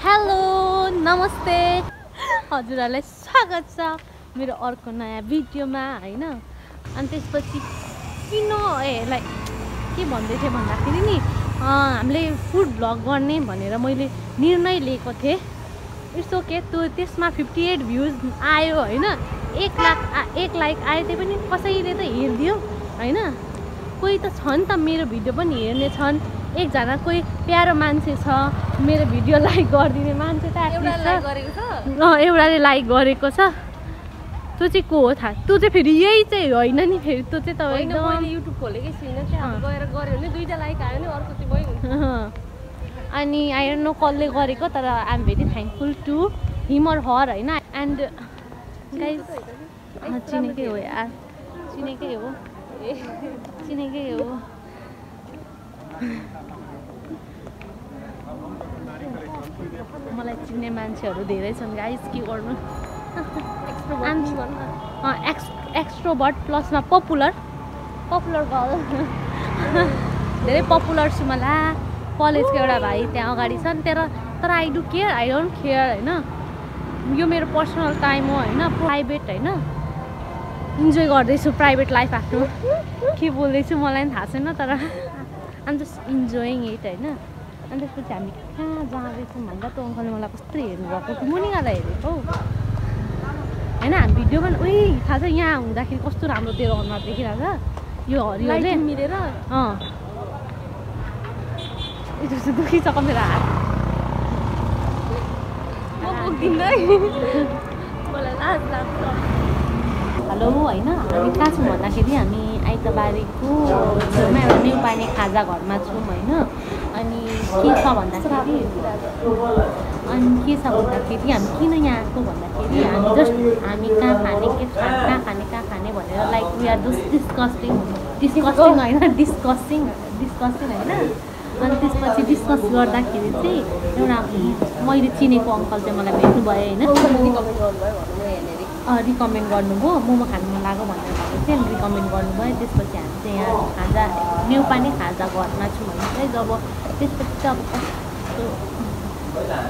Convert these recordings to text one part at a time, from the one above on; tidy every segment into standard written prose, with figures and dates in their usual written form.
Hello नमस्ते हजुरहरुलाई स्वागत छ मेरो अर्को नयाँ भिडियोमा हैन। अनि त्यसपछि किन लाइक के भन्दै थिए भन्दाखेरि नि हामीले फुड भ्लग गर्ने भनेर मैले निर्णय लिएको थिएँ। इट्स ओके त्यसमा 58 भ्युज आयो हैन। 1 लाइक आयो त्यही पनि कसैले त हेर्दियो हैन। कोही त छन् त मेरो भिडियो पनि हेर्ने छन्। एकजना कोही प्यारो मान्छे छ मेरो भिडियो लाइक गरिदिने मान्छे त एउटाले लाइक गरेको छ। त्यो चाहिँ को हो थाहा? त्यो चाहिँ फेरि यही चाहिँ होइन नि। फेरि त्यो चाहिँ तपाईँ मैले युट्युब खोलेकै छुइनँ। त्यहाँ गएर गऱ्यो भने 2टा लाइक आयो भने अर्को चाहिँ भइहाल्छ। अनि आई डोन्ट नो कसले गरेको तर I am very thankful to him or her होइन। एन्ड गाइस चिनेकै हो यार, चिनेकै हो चिनेकै हो। मलाई चिन्ने मान्छेहरू धेरै छन् गाइस, के गर्नु। एक्सट्रोभर्ट प्लसमा पपुलर गर्ल धेरै पपुलर छु मलाई। कलेजको एउटा भाइ त्यहाँ अगाडि छ नि तर I do care, I don't care होइन। यो मेरो पर्सनल टाइम हो होइन, प्राइभेट होइन। इन्जोय गर्दैछु प्राइभेट लाइफ आफ्नो। के बोल्दैछु मलाई पनि थाहा छैन तर आम जस्ट इन्जोइङ इट होइन। अनि त्यसपछि हामी कहाँ जाँदैछौँ भन्दा त्यो अङ्कलले मलाई कस्तो हेर्नुभएको थियो। मुनिगालाई हेरेको होइन। हामी भिडियो पनि उही थाहा छ यहाँ हुँदाखेरि कस्तो राम्रो तेरो अनुहार देखिरहेको छ यो हरियोले मिलेर। यस्तो दुखिसक्यो मेरो हात। हेलो होइन, हामी कहाँ छौँ भन्दाखेरि हामी आइतबारीको छेउमा एउटा न्युपाने खाजा घरमा छौँ होइन। अनि के छ भन्दाखेरि हामी किन यहाँ आएको भन्दाखेरि हामी कहाँ खाने कहाँ खाने भनेर like we are just discussing होइन। अनि त्यसपछि डिस्कस गर्दाखेरि चाहिँ एउटा मैले चिनेको अङ्कल चाहिँ मलाई भेट्नुभयो होइन। रिकमेन्ड गर्नुभयो, मोमो खानु मन लाग्यो भनेर भनेको चाहिँ रिकमेन्ड गर्नुभयो। त्यसपछि हामी चाहिँ यहाँ खाजा न्युपाने खाजा घरमा छौँ भने चाहिँ जब त्यसपछि चाहिँ अब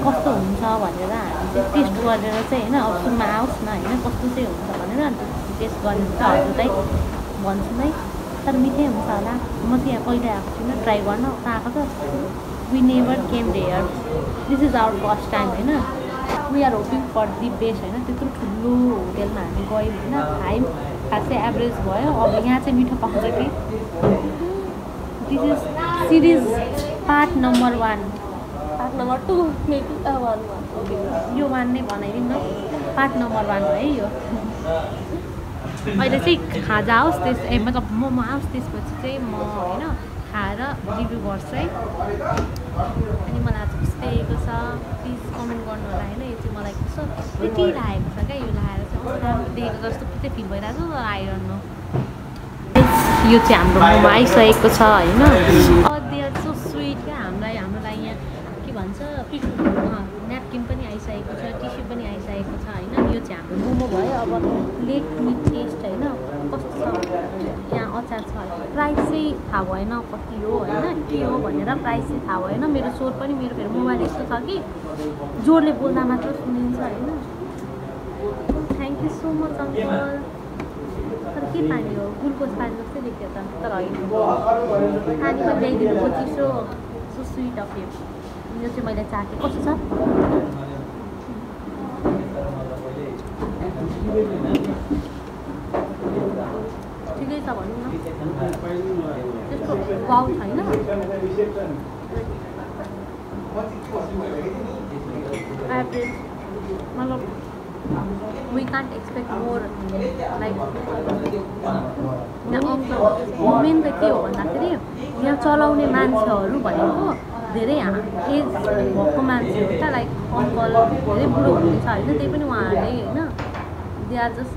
कस्तो हुन्छ भनेर हामी चाहिँ टेस्ट गरेर चाहिँ होइन अप्सनमा आओस् न होइन कस्तो चाहिँ हुन्छ भनेर अनि टेस्ट गरेर चाहिँ हजुरलाई भन्छु नै। तर मिठै हुन्छ होला। म चाहिँ यहाँ कहिले आएको छुइनँ, ट्राई गर्न आएको त। We never came there, this is our first time होइन। We are hoping for the best होइन। त्यत्रो ठुलो होटेलमा हामी गयौँ होइन, खायौँ, खासै एभरेज भयो। अब यहाँ चाहिँ मिठो पाउँछ कि। This is series part number 1, part number 2 maybe 1 यो 1 नै बनाइदिउँ न। पार्ट नम्बर 1 हो है यो। अहिले चाहिँ खाजा आओस् मतलब मोमो आओस्, त्यसपछि चाहिँ म होइन खाएर रिभ्यू गर्छु है। अनि मलाई आज कस्तो लागेको छ प्लिज कमेन्ट गर्नु होला होइन। यो चाहिँ मलाई कस्तो प्रिटी लागेको छ क्या। यो लगाएर चाहिँ राम्रो देखेको जस्तो चाहिँ फिल भइरहेको छ। I don't know. यो चाहिँ हाम्रो मोमो आइसकेको छ होइन। दे आर सो स्विट क्या। हाम्रो लागि यहाँ के भन्छ न्यापकिन पनि आइसकेको छ, टिस्यु पनि आइसकेको छ होइन। यो चाहिँ हाम्रो मोमो भयो। अब लेट मी टेस्ट होइन कस्तो छ। यहाँ अचार छ। प्राइस चाहिँ थाहा भएन कति हो होइन, के हो भनेर प्राइस चाहिँ थाहा भएन। मेरो स्वर पनि मेरो फेरि मोबाइल यस्तो छ कि जोडले बोल्दा मात्र सुनिन्छ होइन। Thank you so much uncle. तर के पानी हो? ग्लुकोज पानी जस्तै देख्यो त तर होइन। पानी पनि ल्याइदिनु चिसो। So sweet of you. यो चाहिँ मैले चाखेँ कस्तो छ। ठिकै छ भनौँ न, त्यस्तो वाउ छैन। एभरेज मतलब we can't expect more like. Main त के हो भन्दाखेरि यहाँ चलाउने मान्छेहरू भनेको धेरै एज भएको मान्छे हो क्या। लाइक अङ्कल धेरै बुढो हुनुहुन्छ होइन। त्यही पनि उहाँहरूले होइन दे आर जस्ट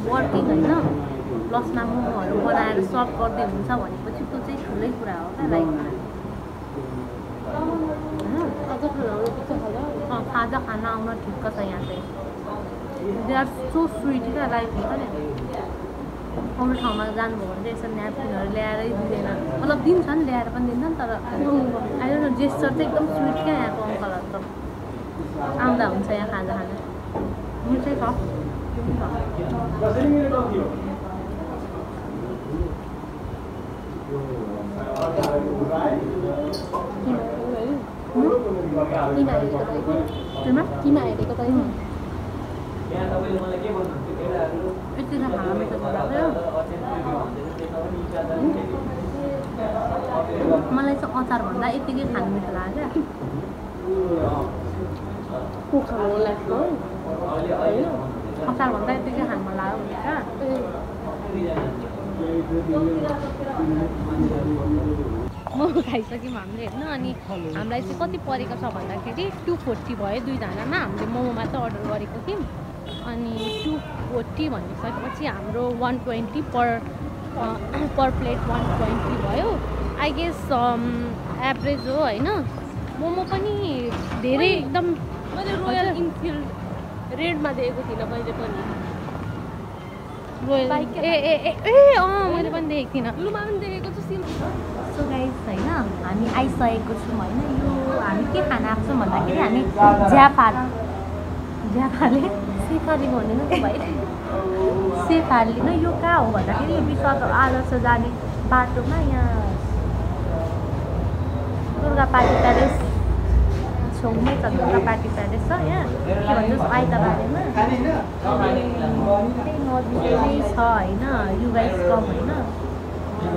वर्किङ होइन। प्लसमा मोमोहरू बनाएर सर्भ गर्दै हुन्छ भनेपछि त्यो चाहिँ ठुलै कुरा हो क्या। लाइक खाजा खान आउन ठिक्क छ यहाँ चाहिँ। दे आर सो स्विट क्या। लाइक हुन्छ नि अरू ठाउँमा जानुभयो भने चाहिँ यसो न्यापकिनहरू ल्याएरै दिँदैन, मतलब दिन्छन् ल्याएर पनि दिन्छन् तर आई डोन्ट नो जेस्चर चाहिँ एकदम स्विट क्या यहाँको अङ्कलहरू त। आउँदा हुन्छ यहाँ खाजा खाजा मिठै छ किमा हेरेको त यति त खाना मिठो लाग्यो मलाई चाहिँ अचार भन्दा यतिकै खानु मिठो लाग्यो अचार भन्दा यतिकै खानु मन लाग्यो मोमो खाइसक्यौँ हामीले होइन अनि हामीलाई चाहिँ कति परेको छ भन्दाखेरि 240 भयो दुईजनामा हामीले मोमो मात्र अर्डर गरेको थियौँ अनि 240 भनिसकेपछि हाम्रो 120 पर प्लेट 120 भयो आई गेस एभरेज हो होइन मोमो पनि धेरै एकदम मैले रोयल इनफिल्ड रेडमा देखेको थिइनँ मैले पनि रोयल मैले पनि देखेको थिइनँ लुमा पनि देखेको छु सो गाइस होइन हामी आइसकेको छौँ होइन यो हामी के खान आएको छौँ भन्दाखेरि हामी ज्याफाले सेफाली भन्दैन त भाइ सेफाली न यो कहाँ हो भन्दाखेरि यो विश्व आदर्श जाने बाटोमा यहाँ दुर्गा पार्टी प्यालेस छेउमै छ दुर्गा पार्टी प्यालेस छ यहाँ के भन्छ आइतबारेमा त्यही नजिकै नै छ होइन यु गाइस कम होइन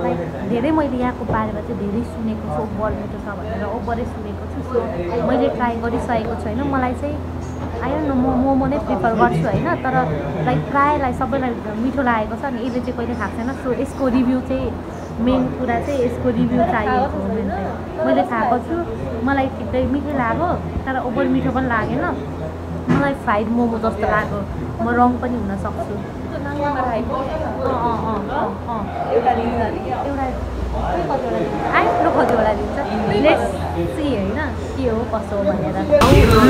लाइक धेरै मैले यहाँको बारेमा चाहिँ धेरै सुनेको छु ओभर मिठो छ भनेर ओभरै सुनेको छु सो मैले ट्राई गरिसकेको छु होइन मलाई चाहिँ आयो न म मोमो नै प्रिफर गर्छु होइन तर लाइक प्रायःलाई सबैलाई मिठो लागेको छ अनि यसले चाहिँ कहिले खाएको छैन सो यसको रिभ्यू चाहिँ मेन कुरा चाहिँ यसको रिभ्यू चाहिएको हो मेन चाहिँ मैले खाएको छु मलाई ठिकै मिठै लाग्यो तर ओभर मिठो पनि लागेन मलाई फ्राइड मोमो जस्तो लाग्यो म रङ पनि हुन सक्छु आइफ्लो कतिवटा दिन्छ लेट्स सी होइन के हो कसो हो भनेर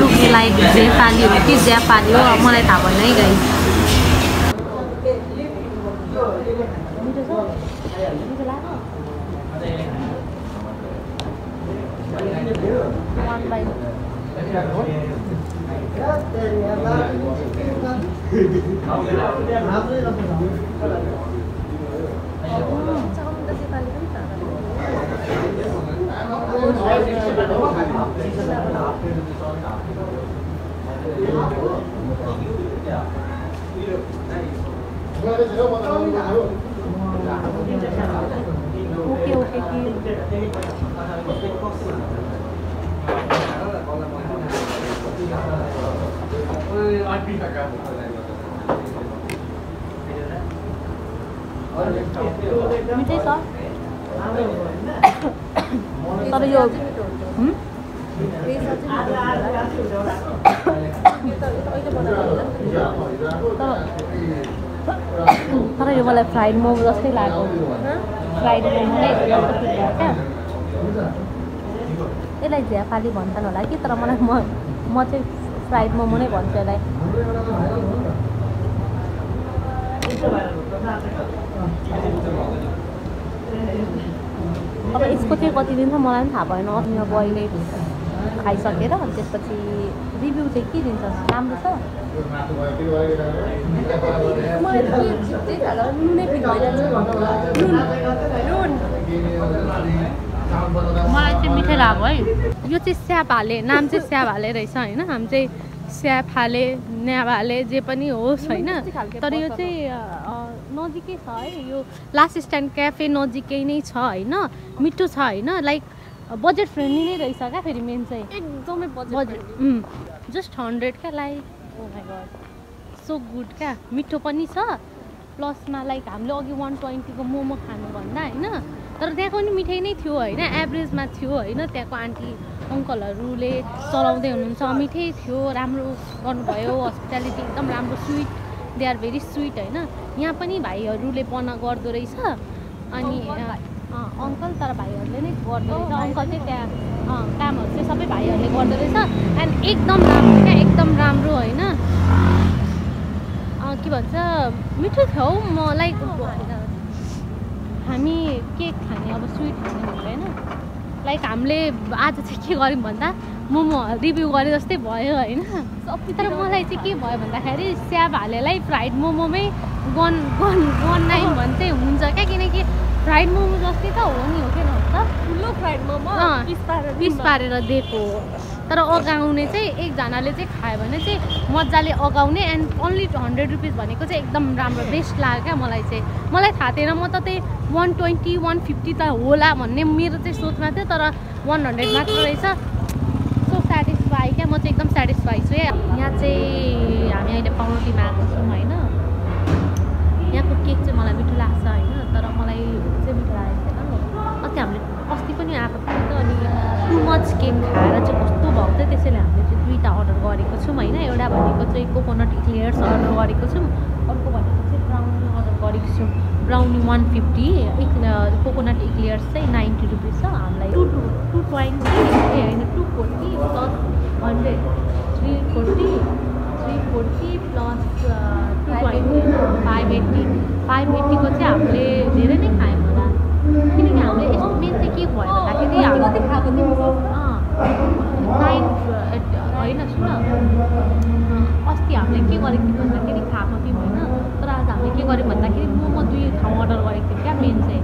लुक्ने लाइक ज्याफाली हो कि ज्याफाली हो मलाई थाहा भएन है गाइस मिठो छ मिठो लाग्यो 1 बाइट ओके मिठै छ तर यो तर यो मलाई फ्राइड मोमो जस्तै लाग्यो फ्राइड मोमो नै क्या यसलाई झ्याफाली भन्छन् होला कि तर मलाई म चाहिँ फ्राइड मोमो नै भन्छु यसलाई अब यसको चाहिँ कति दिन्छ मलाई पनि थाहा भएन अस्ति बहिनीले खाइसकेर अनि त्यसपछि रिभ्यू चाहिँ के दिन्छ राम्रो छ मलाई चाहिँ मिठै लाग्यो है यो चाहिँ स्याफाले नाम चाहिँ स्याफाले रहेछ होइन हामी चाहिँ स्याफाले न्याभाले जे पनि होस् होइन तर यो चाहिँ नजिकै छ है यो लास्ट स्ट्यान्ड क्याफे नजिकै नै छ होइन मिठो छ होइन लाइक बजेट फ्रेन्डली नै रहेछ क्या फेरि मेन चाहिँ एकदमै बजेट जस्ट 100 क्या like oh my god so good क्या मिठो पनि छ प्लसमा लाइक हामीले अघि 120 को मोमो खानुभन्दा होइन तर त्यहाँको पनि मिठै नै थियो होइन एभरेजमा थियो होइन त्यहाँको आन्टी अङ्कलहरूले चलाउँदै हुनुहुन्छ मिठै थियो राम्रो गर्नुभयो हस्पिटालिटी एकदम राम्रो sweet they are very sweet होइन यहाँ पनि भाइहरूले गर्दो रहेछ अनि अङ्कल तर भाइहरूले नै गर्दो रहेछ अङ्कल चाहिँ त्यहाँ कामहरू चाहिँ सबै भाइहरूले गर्दो रहेछ एन्ड एकदम राम्रो क्या एकदम राम्रो होइन के भन्छ मिठो थियो हौ म लाइक हामी केक खाने अब स्विट खाने हुँदैन लाइक हामीले आज चाहिँ के गर्यौँ भन्दा मोमो रिभ्यू गरे जस्तै भयो होइन तर मलाई चाहिँ के भयो भन्दाखेरि स्याब हालेलाई फ्राइड मोमोमै गनाइम भने चाहिँ हुन्छ क्या किनकि फ्राइड मोमो जस्तै त हो नि हो कि त ठुलो फ्राइड मोमो पिस पारेर दिएको हो तर अगाउने चाहिँ एकजनाले चाहिँ खायो भने चाहिँ मजाले अगाउने एन्ड ओन्ली 100 रुपिस भनेको चाहिँ एकदम राम्रो बेस्ट लाग्यो क्या मलाई थाहा थिएन म त त्यही 120 150 त होला भन्ने मेरो चाहिँ सोचमा थियो तर 100 मात्र रहेछ सो सेटिस्फाई क्या म चाहिँ एकदम सेटिस्फाई छु यहाँ चाहिँ हामी अहिले पाउरोटीमा आएको छौँ होइन यहाँको केक चाहिँ मलाई मिठो लाग्छ होइन तर मलाई चाहिँ मिठो लागेको छैन अस्ति हामीले अस्ति पनि आएको थियो त अनि टु मच केक खाएर चाहिँ कस्तो भएको थियो त्यसैले हामीले चाहिँ दुईवटा अर्डर गरेको छौँ होइन एउटा भनेको चाहिँ कोकोनट इक्लेयर्स अर्डर गरेको छौँ अर्को भनेको चाहिँ ब्राउनी अर्डर गरेको छौँ ब्राउनी 150 कोकोनट इक्लेयर्स चाहिँ 90 रुपिस छ हामीलाई 220 होइन 240 प्लस 100 340 प्लस 220 580 को चाहिँ हामीले धेरै नै खायौँ होला किनकि हामीले यस्तो मेन चाहिँ के भयो भन्दाखेरि होइन सुन अस्ति हामीले के गरेको थियौँ भन्दाखेरि खाएको थियौँ होइन तर आज हामीले के गर्यौँ भन्दाखेरि मोमो 2 ठाउँ अर्डर गरेको थियौँ क्या मेन चाहिँ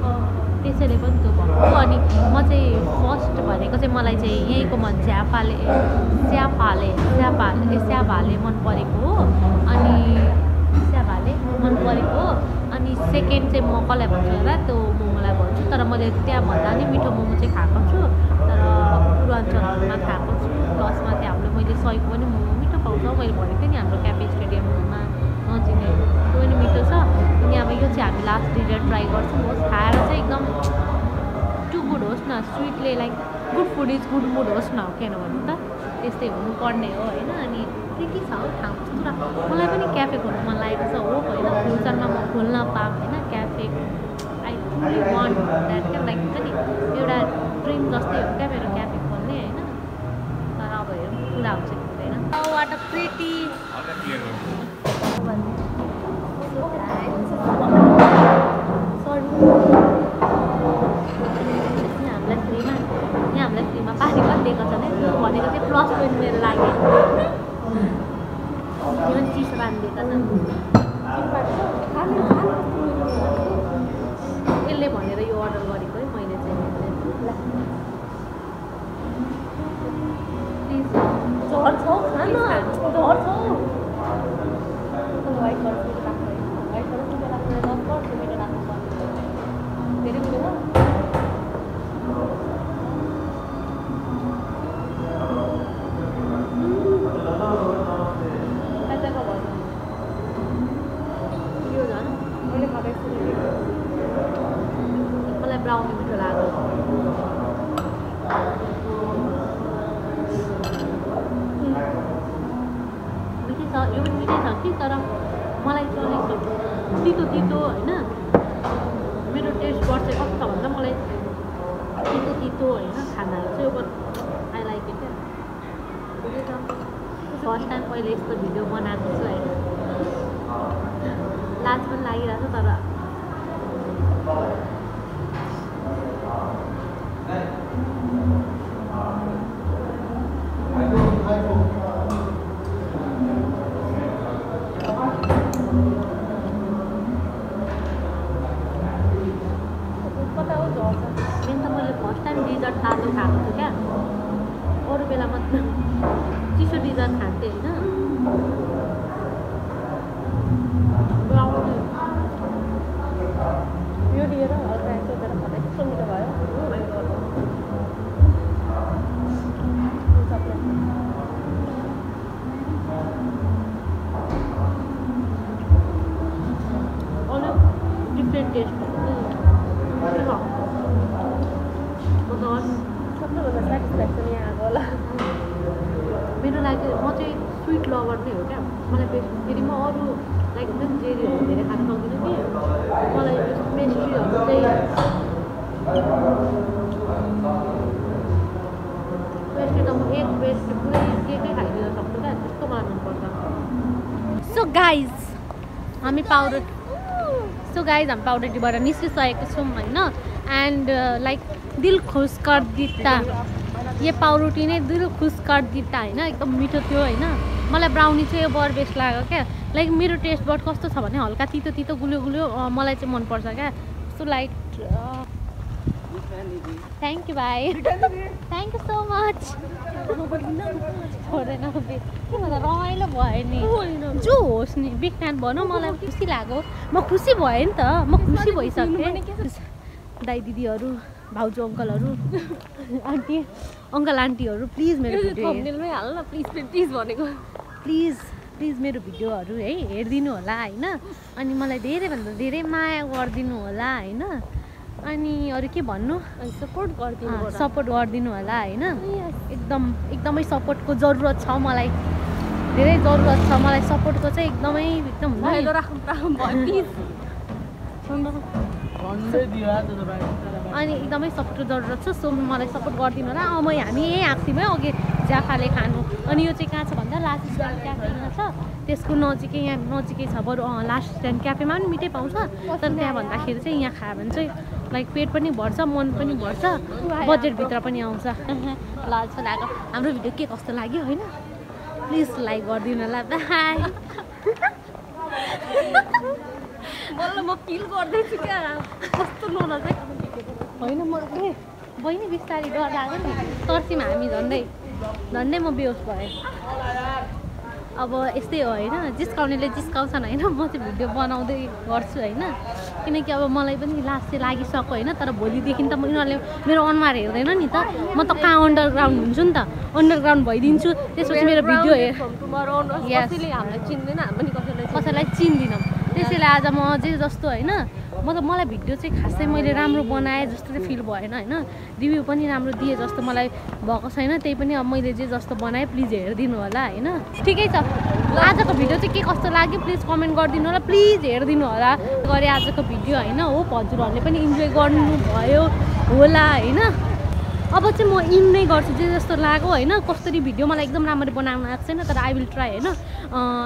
त्यसैले पनि त्यो भएको अनि म चाहिँ फर्स्ट भनेको चाहिँ मलाई चाहिँ यहीँको मन स्यापाले मन परेको हो अनि स्यापाले मन परेको हो अनि सेकेन्ड चाहिँ म कसलाई भन्छु होला त्यो मोमोलाई भन्छु तर मैले त्यहाँभन्दा नि मिठो मोमो चाहिँ खाएको छु तर पूर्वाञ्चलमा खाएको छु प्लसमा चाहिँ हामीले मैले सहीको पनि मोमो मिठो पाउँछ मैले भनेको थिएँ नि हाम्रो क्याफे स्टेडियममा नजिकै त्यो पनि मिठो छ अनि अब यो चाहिँ हामी लास्ट डिनर ट्राई गर्छौँ होस् खाएर चाहिँ एकदम टु गुड होस् न स्विटले like good food is good mood होस् न किन भन्नु त त्यस्तै हुनुपर्ने हो होइन अनि के छ हो ठाउँ कस्तो राम्रो मलाई पनि क्याफे खोल्नु मन लागेको छ हो होइन फ्युचरमा म खोल्न पाऊँ होइन cafe I really want that क्या लाइक हुन्छ नि एउटा ड्रिम जस्तै हो क्या मेरो क्याफे खोल्ने होइन तर अब हेरौँ पुरा हुन्छ कि हुँदैन वाट अ प्रिटी हामीलाई फ्रीमा पानी पनि दिएको छ त्यो भनेको चाहिँ प्लस पोइन्ट मेरो लागि यो पनि चिसो रानिदिएका छन् यसले भनेर यो अर्डर गरेको है मैले चाहिँ मलाई ब्राउनी मिठो लाग्यो मिठै छ यो पनि मिठै छ कि तर मलाई चलेको तितो होइन मेरो टेस्ट बड चाहिँ कस्तो छ भन्दा मलाई तितो होइन खानाहरू चाहिँ आई लाइक इट क्या फर्स्ट टाइम पहिले यस्तो भिडियो बनाएको छु होइन लाज पनि लागिरहेको छ तर मैले फर्स्ट टाइम डिजर्ट तातो खाएको छु क्या अरू बेलामा चिसो डिजर्ट खान्थेँ होइन यो लिएर हल्का सोधेर खाँदा कस्तो मिठो भयो अलिक डिफ्रेन्ट टेस्ट सबैभन्दा सेटिस्फ्याक्सन यहाँ आएको होला मेरो लागि म चाहिँ स्विट लभर नै हो क्या मलाई फेरि म अरू लाइक हुन्छ नि जेरीहरू धेरै खान सक्दिनँ कि मलाई पेस्ट्रीहरू चाहिँ पेस्ट्री त म एक पेस्ट्री पुरै केकै खाइदिन सक्छु क्या त्यस्तो मलाई मनपर्छ सो गाइज हामी पाउरोटीबाट निस्किसकेको छौँ होइन एन्ड लाइक दिल खुश कर दिता ये पाउरोटी नै दिल खुश कर दिता होइन एकदम मिठो थियो होइन मलाई ब्राउनी चाहिँ यो बर बेस्ट लाग्यो क्या लाइक मेरो टेस्ट बड कस्तो छ भने हल्का तितो तितो गुलियो गुलियो मलाई चाहिँ मनपर्छ क्या सो लाइक थ्याङ्क यू भाइ थ्याङ्क यू सो मच छोडेन रमाइलो भयो नि जो होस् नि बिग फ्यान भनौँ मलाई खुसी लाग्यो म खुसी भएँ नि त म खुसी भइसकेँ दाइ दिदीहरू भाउजू अङ्कलहरू आन्टी अङ्कल आन्टीहरू प्लिज मेरो हाल्न प्लिज भनेको प्लिज मेरो भिडियोहरू है हेरिदिनु होला होइन अनि मलाई धेरैभन्दा धेरै माया गरिदिनु होला होइन अनि अरू के भन्नु सपोर्ट गरिदिनु होला होइन एकदमै सपोर्टको जरुरत छ मलाई धेरै जरुरत छ मलाई सपोर्टको चाहिँ एकदम अनि एकदमै सपोर्टको जरुरत छ सो मलाई सपोर्ट गरिदिनु होला हामी यहीँ आएको थियौँ है अघि जाफाले खानु अनि यो चाहिँ कहाँ छ भन्दा लास्ट स्ट्यान्ड क्याफेमा छ त्यसको नजिकै यहाँ नजिकै छ बरु लास्ट स्ट्यान्ड क्याफेमा पनि मिठै पाउँछ तर त्यहाँ भन्दाखेरि चाहिँ यहाँ खायो भने चाहिँ लाइक पेट पनि भर्छ मन पनि भर्छ बजेटभित्र पनि आउँछ ल जस्तो लाग्यो हाम्रो भिडियो के कस्तो लाग्यो होइन प्लिज लाइक गरिदिनु होला बाई म फिल गर्दैछु क्या कस्तो नलजाइ होइन म बहिनी बिस्तारै डर लाग्यो नि तर्सीमा हामी झन्डै म बेहोस भएँ अब यस्तै हो होइन जिस्काउनेले जिस्काउँछन् होइन म चाहिँ भिडियो बनाउँदै गर्छु होइन किनकि अब मलाई पनि लास्ट चाहिँ लागिसक्यो होइन तर भोलिदेखि त उनीहरूले मेरो अनुहार हेर्दैन नि त म त कहाँ अन्डरग्राउन्ड हुन्छु नि त अन्डरग्राउन्ड भइदिन्छु त्यसपछि मेरो भिडियो कसैलाई चिन्दिनँ त्यसैले आज म जे जस्तो होइन मलाई भिडियो चाहिँ खासै मैले राम्रो बनाएँ जस्तो चाहिँ फिल भएन होइन रिभ्यू पनि राम्रो दिएँ जस्तो मलाई भएको छैन त्यही पनि अब मैले जे जस्तो बनाएँ प्लिज हेरिदिनु होला होइन ठिकै छ आजको भिडियो चाहिँ के कस्तो लाग्यो प्लिज कमेन्ट गरिदिनु होला प्लिज हेरिदिनु होला गरेँ आजको भिडियो होइन हो हजुरहरूले पनि इन्जोय गर्नुभयो होला होइन अब चाहिँ म इन नै गर्छु जे जस्तो लाग्यो होइन कसरी भिडियो मलाई एकदम राम्ररी बनाउन आएको छैन तर आई विल ट्राई होइन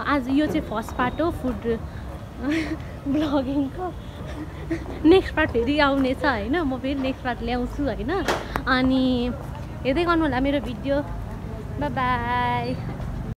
आज यो चाहिँ फर्स्ट पार्ट हो फुड ब्लगिङको नेक्स्ट पार्ट फेरि आउनेछ होइन म फेरि नेक्स्ट पार्ट ल्याउँछु होइन अनि हेर्दै गर्नु होला मेरो भिडियो बाई